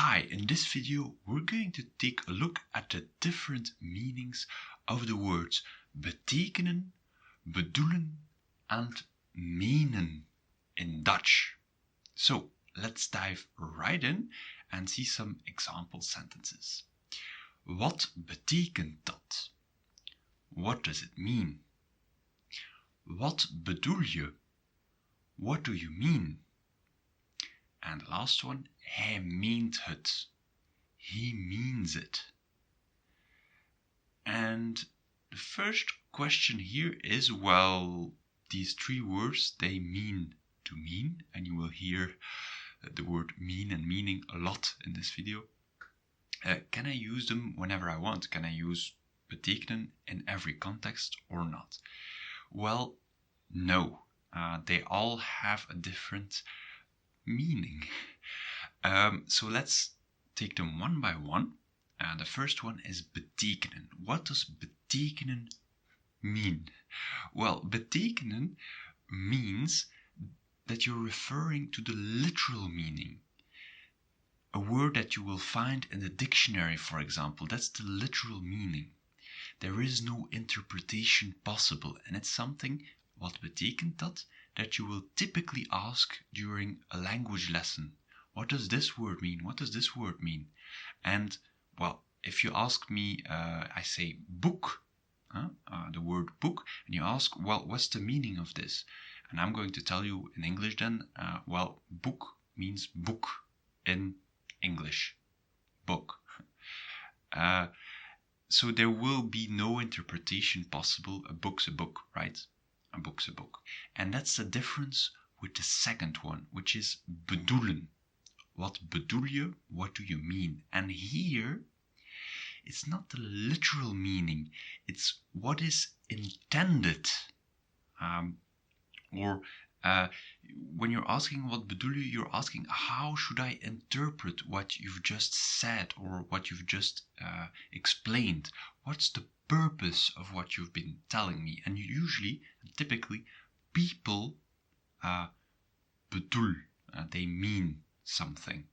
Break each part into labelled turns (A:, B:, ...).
A: Hi, in this video we're going to take a look at the different meanings of the words betekenen, bedoelen and menen in Dutch. So let's dive right in and see some example sentences. Wat betekent dat? What does it mean? Wat bedoel je? What do you mean? And the last one, hij meent het. He means it. And the first question here is, well, these three words, they mean to mean, and you will hear the word mean and meaning a lot in this video. Can I use them whenever I want? Can I use betekenen in every context or not? Well, no. They all have a different meaning. So let's take them one by one. The first one is betekenen. What does betekenen mean? Well, betekenen means that you're referring to the literal meaning. A word that you will find in the dictionary, for example, that's the literal meaning. There is no interpretation possible, and it's something, wat betekent dat, that you will typically ask during a language lesson. What does this word mean? What does this word mean? And, well, if you ask me, I say book, the word book, and you ask, well, what's the meaning of this? And I'm going to tell you in English then, well, book means book in English. Book. So there will be no interpretation possible. A book's a book, right? A book's a book. And that's the difference with the second one, which is bedoelen. Wat bedoel je? What do you mean? And here, it's not the literal meaning. It's what is intended. When you're asking wat bedoel je, you're asking how should I interpret what you've just said or what you've just explained? What's the purpose of what you've been telling me? And usually, typically, people bedoel, they mean something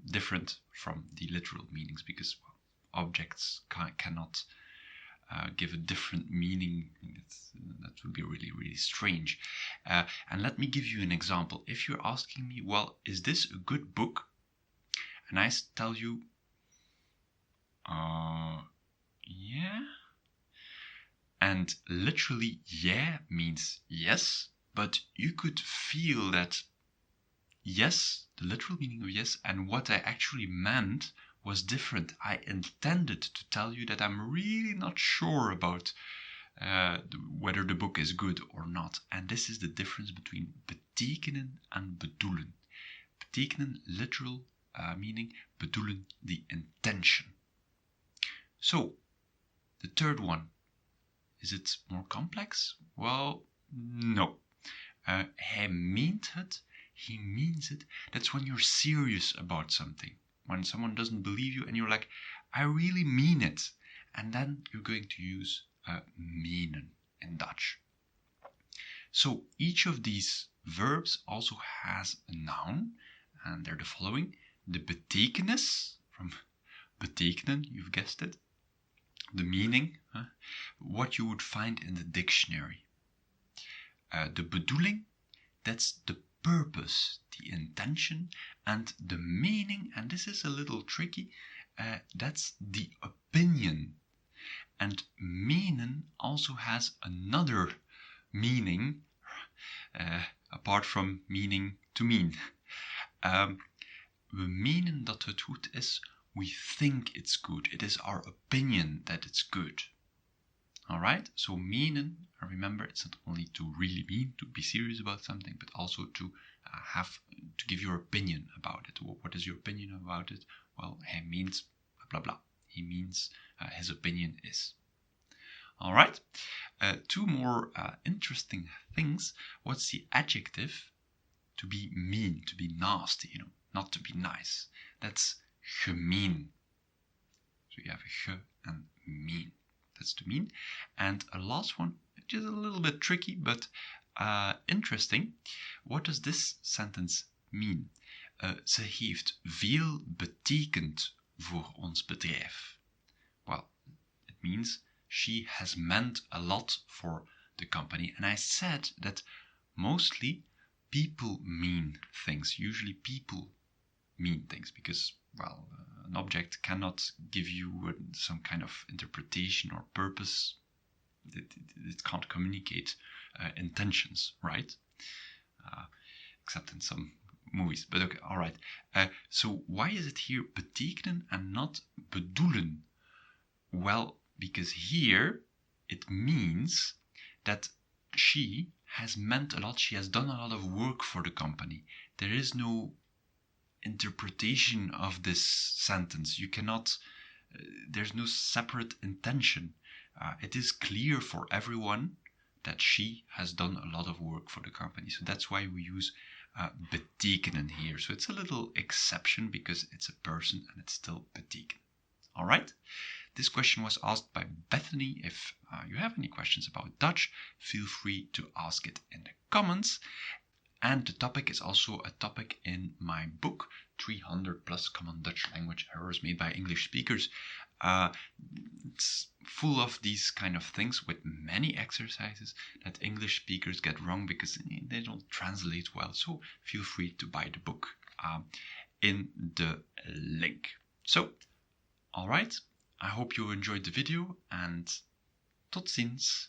A: different from the literal meanings, because objects cannot give a different meaning. That would be really, really strange. And let me give you an example. If you're asking me, well, is this a good book? And I tell you, yeah. And literally, yeah means yes, but you could feel that yes, the literal meaning of yes, and what I actually meant was different. I intended to tell you that I'm really not sure about whether the book is good or not. And this is the difference between betekenen and bedoelen. Betekenen, literal meaning, bedoelen, the intention. So, the third one, is it more complex? Well, no. Hij meent het, he means it. That's when you're serious about something. When someone doesn't believe you and you're like, I really mean it. And then you're going to use menen in Dutch. So each of these verbs also has a noun, and they're the following. The betekenis, from betekenen, you've guessed it. The meaning, what you would find in the dictionary. The bedoeling, that's the purpose, the intention, and the meaning, and this is a little tricky, that's the opinion. And menen also has another meaning, apart from meaning to mean. We menen dat het goed is, we think it's good. It is our opinion that it's good. Alright, so menen, remember, it's not only to really mean, to be serious about something, but also to give your opinion about it. What is your opinion about it? Well, he means blah blah blah. He means his opinion is. Alright, two more interesting things. What's the adjective? To be mean, to be nasty, not to be nice. That's gemeen. So you have a ge and mean. That's to mean. And a last one, which is a little bit tricky, but interesting. What does this sentence mean? Ze heeft veel betekend voor ons bedrijf. Well, it means she has meant a lot for the company. And I said that mostly people mean things. Usually people mean things because, well, an object cannot give you some kind of interpretation or purpose. It can't communicate intentions, right? Except in some movies. But okay, all right. So why is it here betekenen and not bedoelen? Well, because here it means that she has meant a lot. She has done a lot of work for the company. There is no interpretation of this sentence. You cannot, there's no separate intention. It is clear for everyone that she has done a lot of work for the company. So that's why we use betekenen here. So it's a little exception because it's a person and it's still betekenen. All right? This question was asked by Bethany. If you have any questions about Dutch, feel free to ask it in the comments. And the topic is also a topic in my book, 300 plus common Dutch language errors made by English speakers. It's full of these kind of things with many exercises that English speakers get wrong because they don't translate well. So feel free to buy the book in the link. So, all right. I hope you enjoyed the video and tot ziens!